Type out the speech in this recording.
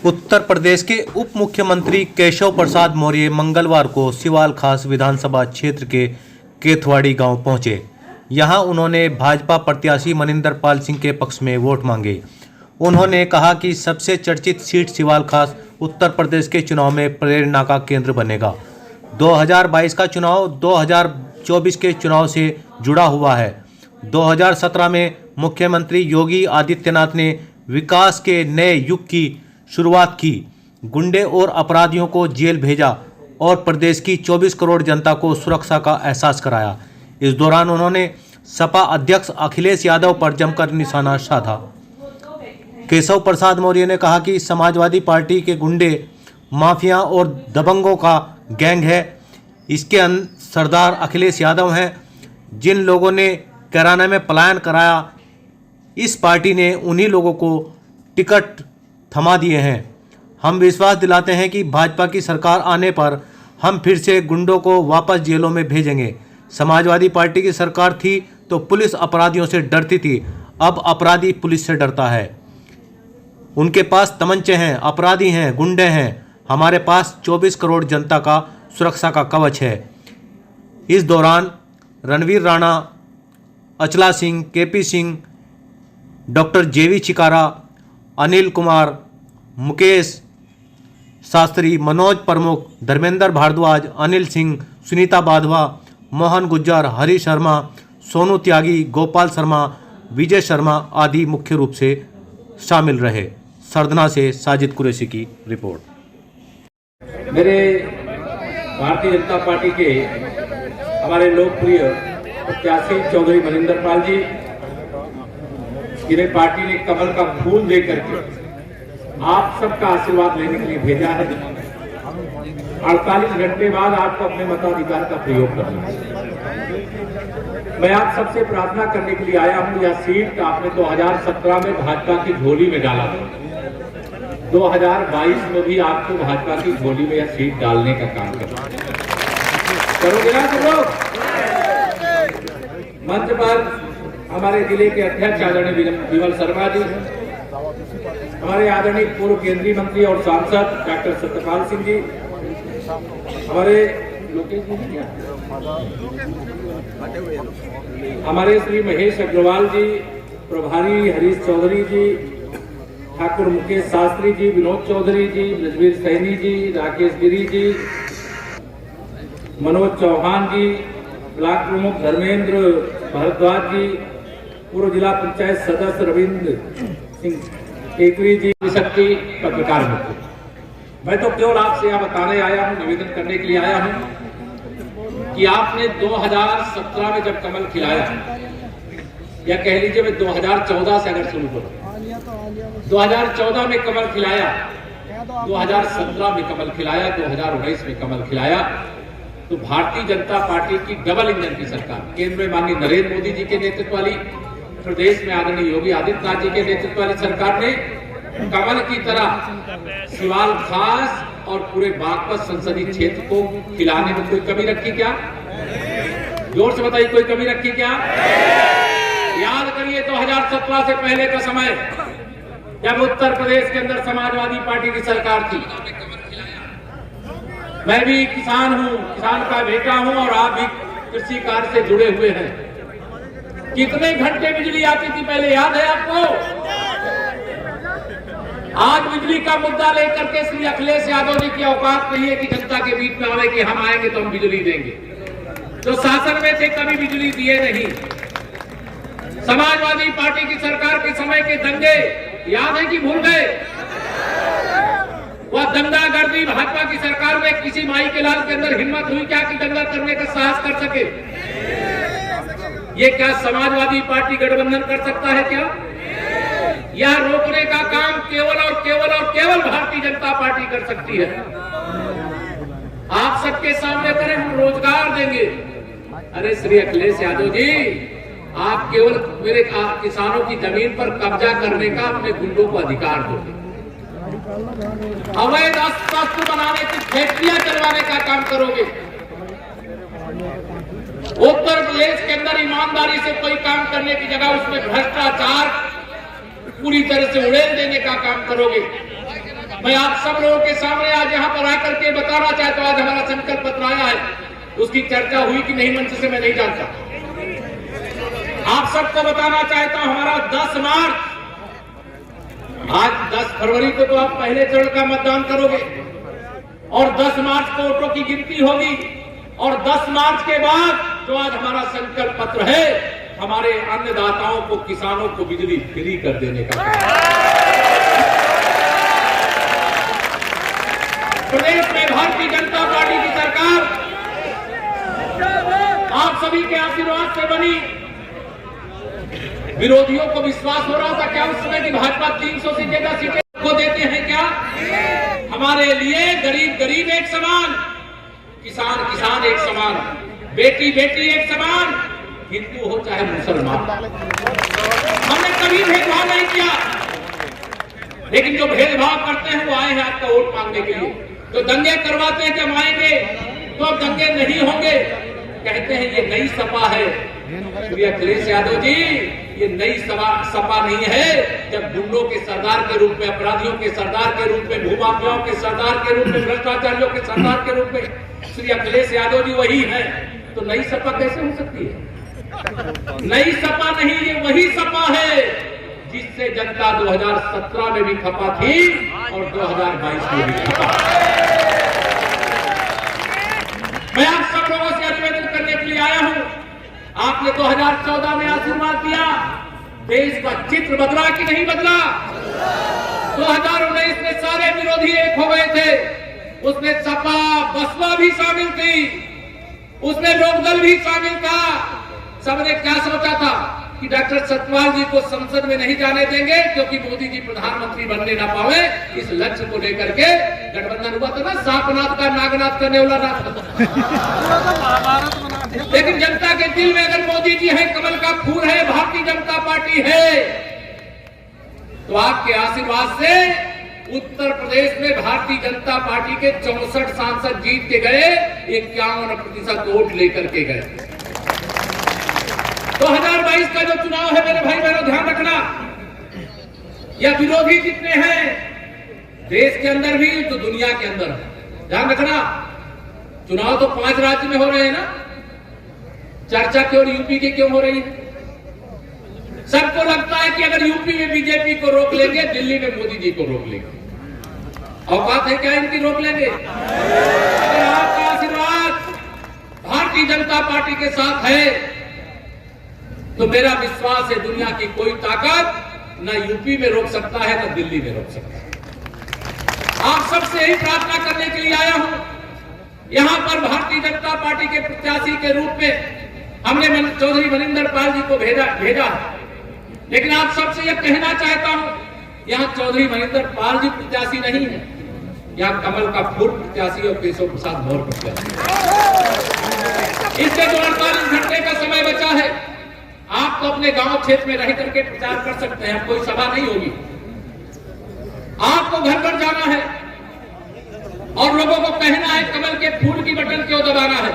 उत्तर प्रदेश के उप मुख्यमंत्री केशव प्रसाद मौर्य मंगलवार को सिवाल खास विधानसभा क्षेत्र के केथवाड़ी गांव पहुंचे। यहां उन्होंने भाजपा प्रत्याशी मनिंदर पाल सिंह के पक्ष में वोट मांगे। उन्होंने कहा कि सबसे चर्चित सीट सिवाल खास उत्तर प्रदेश के चुनाव में प्रेरणा का केंद्र बनेगा। 2022 का चुनाव 2024 के चुनाव से जुड़ा हुआ है। 2017 में मुख्यमंत्री योगी आदित्यनाथ ने विकास के नए युग की शुरुआत की, गुंडे और अपराधियों को जेल भेजा और प्रदेश की 24 करोड़ जनता को सुरक्षा का एहसास कराया। इस दौरान उन्होंने सपा अध्यक्ष अखिलेश यादव पर जमकर निशाना साधा। केशव प्रसाद मौर्य ने कहा कि समाजवादी पार्टी के गुंडे माफिया और दबंगों का गैंग है। इसके सरदार अखिलेश यादव हैं। जिन लोगों ने कैराना में पलायन कराया, इस पार्टी ने उन्हीं लोगों को टिकट थमा दिए हैं। हम विश्वास दिलाते हैं कि भाजपा की सरकार आने पर हम फिर से गुंडों को वापस जेलों में भेजेंगे। समाजवादी पार्टी की सरकार थी तो पुलिस अपराधियों से डरती थी, अब अपराधी पुलिस से डरता है। उनके पास तमंचे हैं, अपराधी हैं, गुंडे हैं। हमारे पास 24 करोड़ जनता का सुरक्षा का कवच है। इस दौरान रणवीर राणा, अचला सिंह, केपी सिंह, डॉक्टर जेवी चिकारा, अनिल कुमार, मुकेश शास्त्री, मनोज प्रमुख, धर्मेंद्र भारद्वाज, अनिल सिंह, सुनीता बाधवा, मोहन गुज्जर, हरी शर्मा, सोनू त्यागी, गोपाल शर्मा, विजय शर्मा आदि मुख्य रूप से शामिल रहे। सरदना से साजिद कुरैशी की रिपोर्ट। मेरे भारतीय जनता पार्टी के हमारे लोकप्रिय प्रत्याशी चौधरी मनिंदर पाल जी, जिन्हें पार्टी ने कमल का फूल दे करके आप सबका आशीर्वाद लेने के लिए भेजा है। 48 घंटे बाद आपको अपने मताधिकार का प्रयोग करना है। मैं आप सबसे प्रार्थना करने के लिए आया हूं। यह सीट आपने 2017 में भाजपा की झोली में डाला था, 2022 में भी आपको भाजपा की झोली में यह सीट डालने का काम करना करोगे ना सब लोग। मंच पर हमारे जिले के अध्यक्ष आदरणीय विमल शर्मा जी, हमारे आदरणीय पूर्व केंद्रीय मंत्री और सांसद डॉक्टर सत्यपाल सिंह जी, हमारे लोकेश जी, हमारे श्री महेश अग्रवाल जी, प्रभारी हरीश चौधरी जी, ठाकुर मुकेश शास्त्री जी, विनोद चौधरी जी, ब्रजवीर सैनी जी, राकेश गिरी जी, मनोज चौहान जी, ब्लॉक प्रमुख धर्मेंद्र भारद्वाज जी, पूर्व जिला पंचायत सदस्य रविंद्र सिंह टेकरी जी, शक्ति पत्रकार मित्र। मैं तो केवल आपसे यह बताने आया हूं, निवेदन करने के लिए आया हूं कि आपने 2017 में जब कमल खिलाया, या कह लीजिए मैं 2014 से अगर शुरू करूं, 2014 में कमल खिलाया, 2017 में कमल खिलाया, 2019 में कमल खिलाया, तो भारतीय जनता पार्टी की डबल इंजन की सरकार, केंद्र में माननीय नरेंद्र मोदी जी के नेतृत्व वाली, प्रदेश में आदरणीय योगी आदित्यनाथ जी के नेतृत्व वाली सरकार ने कमल की तरह सिवाल खास और पूरे बागपत संसदीय क्षेत्र को खिलाने में कोई कमी रखी क्या? जोर से बताइए, कोई कमी रखी क्या? याद करिए 2017 से पहले का समय, जब उत्तर प्रदेश के अंदर समाजवादी पार्टी की सरकार थी। मैं भी किसान हूं, किसान का बेटा हूं, और आप भी कृषि कार्य से जुड़े हुए हैं। कितने घंटे बिजली आती थी पहले, याद है आपको? आज बिजली का मुद्दा लेकर के श्री अखिलेश यादव जी की औकात नहीं है कि जनता के बीच में आवे कि हम आएंगे तो हम बिजली देंगे। जो शासन में थे कभी बिजली दिए नहीं। समाजवादी पार्टी की सरकार के समय के दंगे याद है कि भूल गए? वह दंगागर्दी भाजपा की सरकार में किसी माई के लाल के अंदर हिम्मत हुई क्या कि दंगा करने का साहस कर सके? ये क्या समाजवादी पार्टी गठबंधन कर सकता है क्या? यह रोकने का काम केवल और केवल और केवल भारतीय जनता पार्टी कर सकती है। आप सबके सामने करें, हम रोजगार देंगे। अरे श्री अखिलेश यादव जी, आप केवल मेरे किसानों की जमीन पर कब्जा करने का अपने गुंडों को अधिकार दोगे, अवैध अस्त्र बनाने की फैक्ट्रियां चलवाने का काम करोगे। उत्तर प्रदेश के अंदर ईमानदारी से कोई काम करने की जगह उसमें भ्रष्टाचार पूरी तरह से उड़ेल देने का काम करोगे। मैं आप सब लोगों के सामने आज यहाँ पर आकर के बताना चाहता हूँ, आज हमारा संकल्प पत्र आया है, उसकी चर्चा हुई कि नहीं मंच से मैं नहीं जानता। आप सबको बताना चाहता हूँ, हमारा 10 मार्च, आज 10 फरवरी को तो आप पहले चरण का मतदान करोगे और 10 मार्च को वोटों की गिनती होगी और 10 मार्च के बाद जो आज हमारा संकल्प पत्र है, हमारे अन्नदाताओं को, किसानों को बिजली फ्री कर देने का। प्रदेश में भारतीय जनता पार्टी की सरकार आप सभी के आशीर्वाद से बनी। विरोधियों को विश्वास हो रहा था क्या उस समय की भाजपा 300 से ज्यादा सीटें को देते हैं क्या? हमारे लिए गरीब गरीब एक समान, किसान किसान एक समान, बेटी बेटी एक समान, हिंदू हो चाहे मुसलमान, हमने कभी भेदभाव नहीं किया। लेकिन जो भेदभाव करते हैं वो आए हैं आपका वोट मांगने के लिए। जो दंगे करवाते हैं कि हम आएंगे तो अब दंगे नहीं होंगे, कहते हैं ये नई सपा है। श्री अखिलेश यादव जी, ये नई सपा नहीं है। जब गुंडों के सरदार के रूप में, अपराधियों के सरदार के रूप में, भूमाफियाओं के सरदार के रूप में, भ्रष्टाचारियों के सरदार के रूप में श्री अखिलेश यादव जी वही है, तो नई सपा कैसे हो सकती है? नई सपा नहीं, ये वही सपा है जिससे जनता 2017 में भी खपा थी और 2022 में भी खपा। मैं आप सब लोगों से निवेदन करने के लिए आया हूं। आपने 2014 में आशीर्वाद दिया, देश का चित्र बदला कि नहीं बदला? 2019 में सारे विरोधी एक हो गए थे, उसमें सपा बसपा भी शामिल थी, उसमें लोकदल भी शामिल था। सबने क्या सोचा था कि डॉक्टर सतपाल जी को संसद में नहीं जाने देंगे क्योंकि मोदी जी प्रधानमंत्री बनने ना पावे। इस लक्ष्य को लेकर के गठबंधन हुआ था ना, सांपनाथ का नागनाथ का नेवलानाथ। लेकिन जनता के दिल में अगर मोदी जी है, कमल का फूल है, भारतीय जनता पार्टी है, तो आपके आशीर्वाद से उत्तर प्रदेश में भारतीय जनता पार्टी के 64 सांसद जीत के गए, 51% वोट लेकर के गए। 2022 का जो चुनाव है मेरे भाई बहनों, ध्यान रखना, या विरोधी जितने हैं देश के अंदर भी तो दुनिया के अंदर, ध्यान रखना, चुनाव तो 5 राज्य में हो रहे हैं ना, चर्चा केवल यूपी की क्यों हो रही है? सबको लगता है कि अगर यूपी में बीजेपी को रोक लेंगे, दिल्ली में मोदी जी को रोक लेंगे। औकात है क्या इनकी रोक लेंगे? अगर आपका आशीर्वाद भारतीय जनता पार्टी के साथ है तो मेरा विश्वास है दुनिया की कोई ताकत न यूपी में रोक सकता है, न दिल्ली में रोक सकता है। आप सबसे यही प्रार्थना करने के लिए आया हूं। यहां पर भारतीय जनता पार्टी के प्रत्याशी के रूप में हमने चौधरी मनिंदर पाल जी को भेजा है, लेकिन आप सबसे यह कहना चाहता हूं, यहां चौधरी मनिंदर पाल जी प्रत्याशी नहीं है, यहां कमल का फूल प्रत्याशी और केशव प्रसाद मौर्य प्रत्याशी। इससे 48 घंटे का समय बचा है। आप तो अपने गांव क्षेत्र में रह करके प्रचार कर सकते हैं, कोई सभा नहीं होगी। आपको घर घर जाना है और लोगों को कहना है कमल के फूल की बटन क्यों दबाना है।